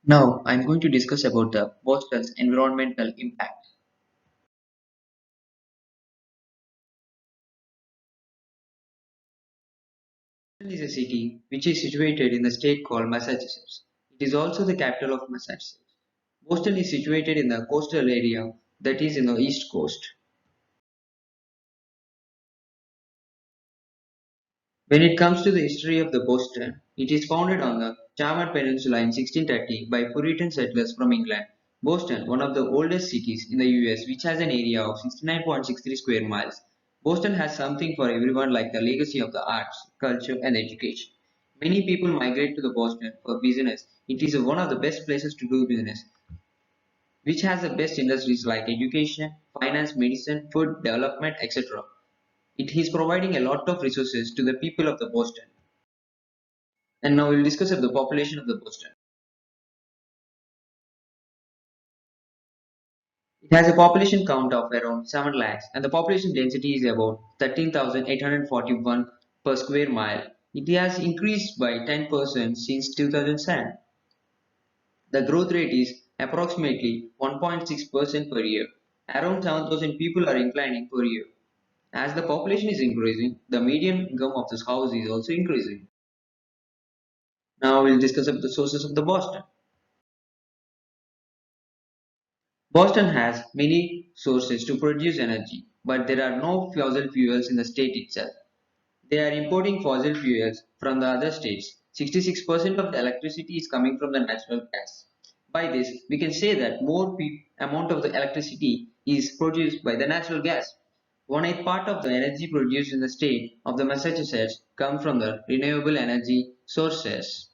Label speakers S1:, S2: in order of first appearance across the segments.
S1: Now, I'm going to discuss about the Boston's environmental impact. Boston is a city which is situated in the state called Massachusetts. It is also the capital of Massachusetts. Boston is situated in the coastal area that is in the east coast. When it comes to the history of the Boston, it is founded on the Charmant Peninsula in 1630 by Puritan settlers from England. Boston, one of the oldest cities in the US, which has an area of 69.63 square miles. Boston has something for everyone like the legacy of the arts, culture, and education. Many people migrate to the Boston for business. It is one of the best places to do business, which has the best industries like education, finance, medicine, food, development, etc. It is providing a lot of resources to the people of the Boston. And now we'll discuss the population of the Boston. It has a population count of around 7 lakhs and the population density is about 13,841 per square mile. It has increased by 10% since 2007. The growth rate is approximately 1.6% per year. Around 7,000 people are inclining per year. As the population is increasing, the median income of this house is also increasing. Now we'll discuss the sources of the Boston. Boston has many sources to produce energy, but there are no fossil fuels in the state itself. They are importing fossil fuels from the other states. 66% of the electricity is coming from the natural gas. By this, we can say that more amount of the electricity is produced by the natural gas. One-eighth part of the energy produced in the state of the Massachusetts come from the renewable energy sources.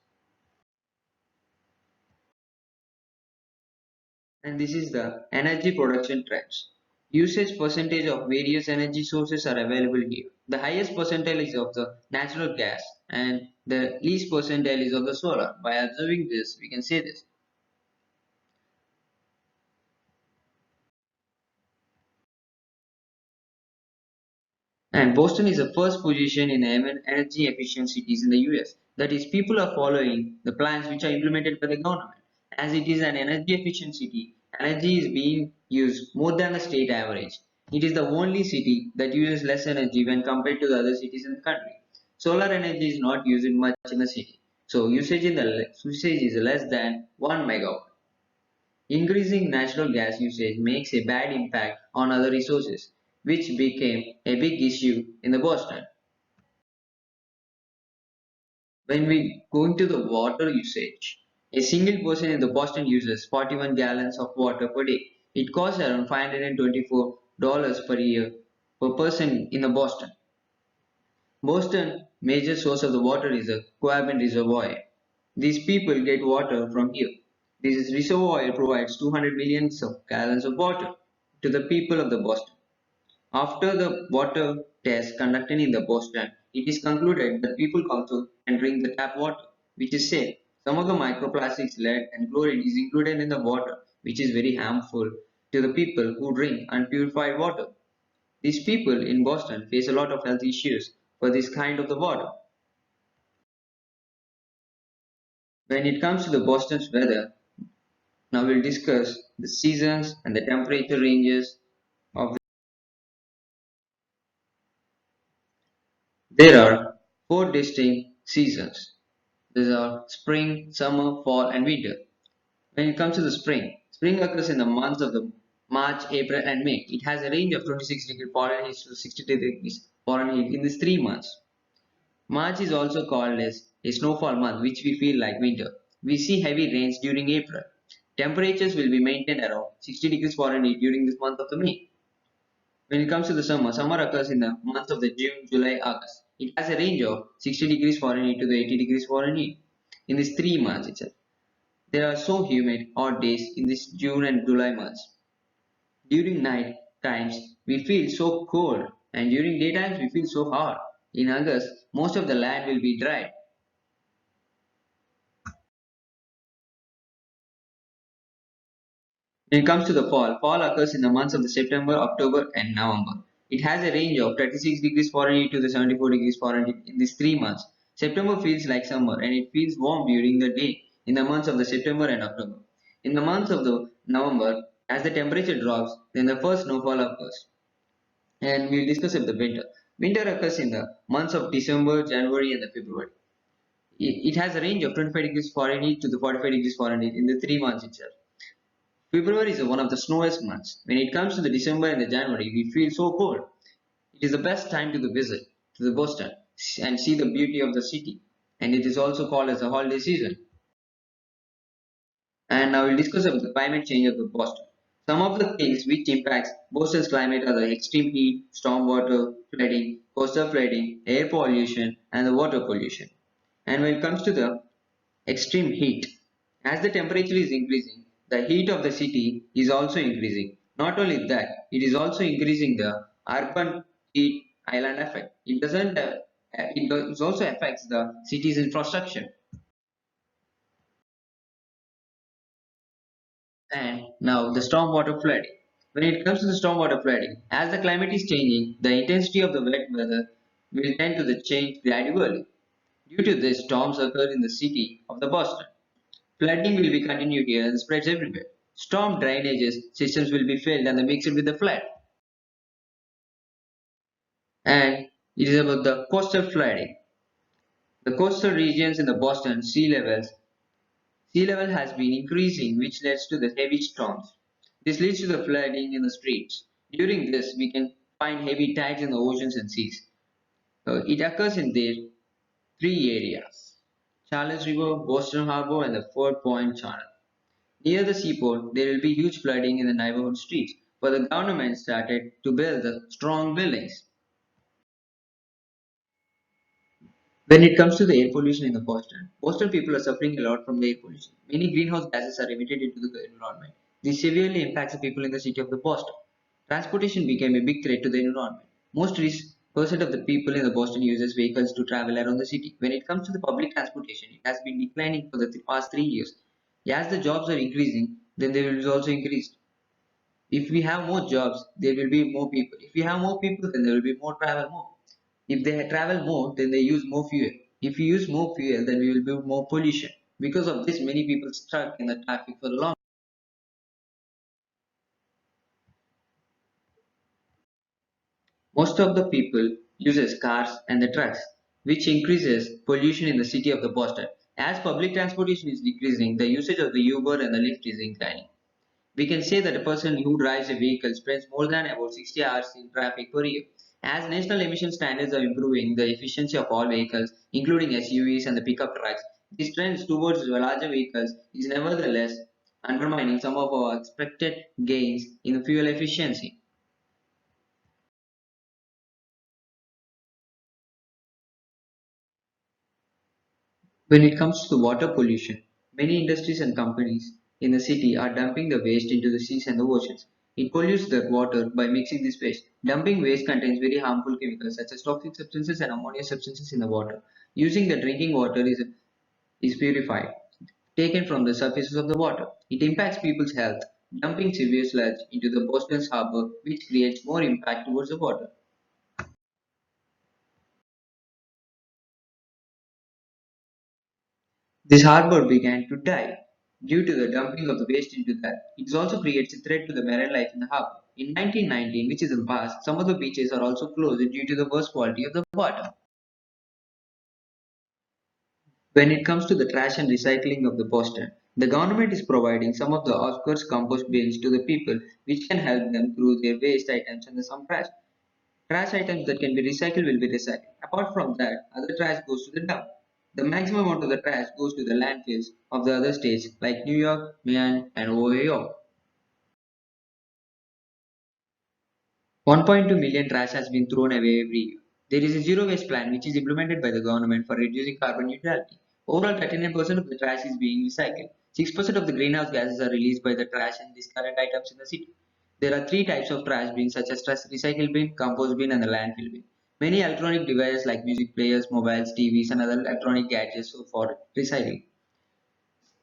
S1: And this is the energy production trends. Usage percentage of various energy sources are available here. The highest percentile is of the natural gas and the least percentile is of the solar. By observing this, we can say this. And Boston is the first position in energy efficient cities in the US. That is, people are following the plans which are implemented by the government. As it is an energy efficient city, energy is being used more than the state average. It is the only city that uses less energy when compared to the other cities in the country. Solar energy is not used much in the city. So usage is less than 1 megawatt. Increasing natural gas usage makes a bad impact on other resources, which became a big issue in the Boston. When we go into the water usage, a single person in the Boston uses 41 gallons of water per day. It costs around $524 per year per person in the Boston. Boston major source of the water is the Quabbin Reservoir. These people get water from here. This reservoir provides 200 millions of gallons of water to the people of the Boston. After the water test conducted in the Boston, it is concluded that people also can drink the tap water, which is safe. Some of the microplastics, lead, and chlorine is included in the water, which is very harmful to the people who drink unpurified water. These people in Boston face a lot of health issues for this kind of the water. When it comes to the Boston's weather, now we'll discuss the seasons and the temperature ranges of. There are four distinct seasons. These are spring, summer, fall, and winter. When it comes to the spring, spring occurs in the months of the March, April, and May. It has a range of 26 degrees Fahrenheit to 62 degrees Fahrenheit in these 3 months. March is also called as a snowfall month, which we feel like winter. We see heavy rains during April. Temperatures will be maintained around 60 degrees Fahrenheit during this month of the May. When it comes to the summer, summer occurs in the months of the June, July, August. It has a range of 60 degrees Fahrenheit to the 80 degrees Fahrenheit in these 3 months itself. There are so humid hot days in this June and July months. During night times we feel so cold and during daytimes we feel so hot. In August, most of the land will be dry. When it comes to the fall, fall occurs in the months of the September, October, and November. It has a range of 36 degrees Fahrenheit to the 74 degrees Fahrenheit in these 3 months. September feels like summer and it feels warm during the day in the months of the September and October. In the months of the November, as the temperature drops, then the first snowfall occurs. And we'll discuss of the winter. Winter occurs in the months of December, January, and the February. It has a range of 25 degrees Fahrenheit to the 45 degrees Fahrenheit in the 3 months itself. February is one of the snowiest months. When it comes to the December and the January, we feel so cold. It is the best time to the visit to the Boston and see the beauty of the city. And it is also called as the holiday season. And now we'll discuss about the climate change of the Boston. Some of the things which impacts Boston's climate are the extreme heat, stormwater flooding, coastal flooding, air pollution, and the water pollution. And when it comes to the extreme heat, as the temperature is increasing, the heat of the city is also increasing. Not only that, it is also increasing the urban heat island effect. It doesn't. It also affects the city's infrastructure. And now the stormwater flooding. When it comes to the stormwater flooding, as the climate is changing, the intensity of the wet weather will tend to the change gradually. Due to this, storms occur in the city of the Boston. Flooding will be continued here and spreads everywhere. Storm drainages systems will be filled and mixed with the flood. And it is about the coastal flooding. The coastal regions in the Boston sea level has been increasing, which leads to the heavy storms. This leads to the flooding in the streets. During this, we can find heavy tides in the oceans and seas. It occurs in their three areas: Charles River, Boston Harbor, and the Fort Point Channel. Near the seaport, there will be huge flooding in the neighborhood streets, but the government started to build the strong buildings. When it comes to the air pollution in the Boston people are suffering a lot from the air pollution. Many greenhouse gases are emitted into the environment. This severely impacts the people in the city of the Boston. Transportation became a big threat to the environment. Most percent of the people in the Boston uses vehicles to travel around the city. When it comes to the public transportation, it has been declining for the past 3 years. As the jobs are increasing, then they will also increase. If we have more jobs, there will be more people. If we have more people, then there will be more travel more. If they travel more, then they use more fuel. If we use more fuel, then we will build more pollution. Because of this, many people stuck in the traffic for long. Most of the people uses cars and the trucks, which increases pollution in the city of the Boston. As public transportation is decreasing, the usage of the Uber and the Lyft is inclining. We can say that a person who drives a vehicle spends more than about 60 hours in traffic per year. As national emission standards are improving the efficiency of all vehicles, including SUVs and the pickup trucks, this trend towards the larger vehicles is nevertheless undermining some of our expected gains in fuel efficiency. When it comes to the water pollution, many industries and companies in the city are dumping the waste into the seas and the oceans. It pollutes the water by mixing this waste. Dumping waste contains very harmful chemicals such as toxic substances and ammonia substances in the water. Using the drinking water is purified, taken from the surfaces of the water. It impacts people's health, dumping severe sludge into the Boston's harbor, which creates more impact towards the water. This harbor began to die due to the dumping of the waste into that. It also creates a threat to the marine life in the harbor. In 1919, which is in the past, some of the beaches are also closed due to the worse quality of the water. When it comes to the trash and recycling of the Boston, the government is providing some of the Oscars compost bins to the people, which can help them through their waste items and some trash. Trash items that can be recycled will be recycled. Apart from that, other trash goes to the dump. The maximum amount of the trash goes to the landfills of the other states like New York, Maine, and Ohio. 1.2 million trash has been thrown away every year. There is a zero waste plan which is implemented by the government for reducing carbon neutrality. Overall, 39% of the trash is being recycled. 6% of the greenhouse gases are released by the trash and discarded items in the city. There are three types of trash bins such as trash recycle bin, compost bin, and the landfill bin. Many electronic devices like music players, mobiles, TVs, and other electronic gadgets are for recycling.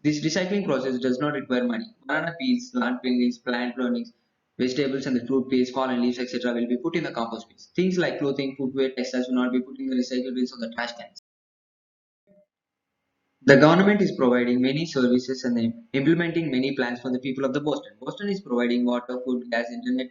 S1: This recycling process does not require money. Banana peels, plant peelings, plant prunings, vegetables and the fruit peels, fallen leaves, etc. will be put in the compost bins. Things like clothing, footwear, textiles will not be put in the recycle bins or the trash cans. The government is providing many services and implementing many plans for the people of the Boston. Boston is providing water, food, gas, internet,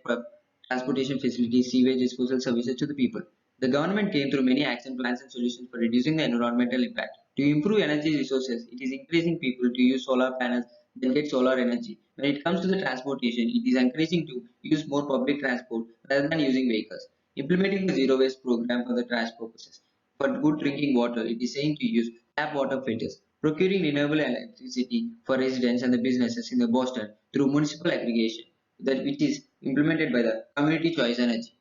S1: transportation facilities, sewage disposal services to the people. The government came through many action plans and solutions for reducing the environmental impact. To improve energy resources, it is encouraging people to use solar panels then get solar energy. When it comes to the transportation, it is encouraging to use more public transport rather than using vehicles. Implementing the zero waste program for the trash purposes. For good drinking water, it is saying to use tap water filters. Procuring renewable electricity for residents and the businesses in the Boston through municipal aggregation, that which is implemented by the Community Choice Energy.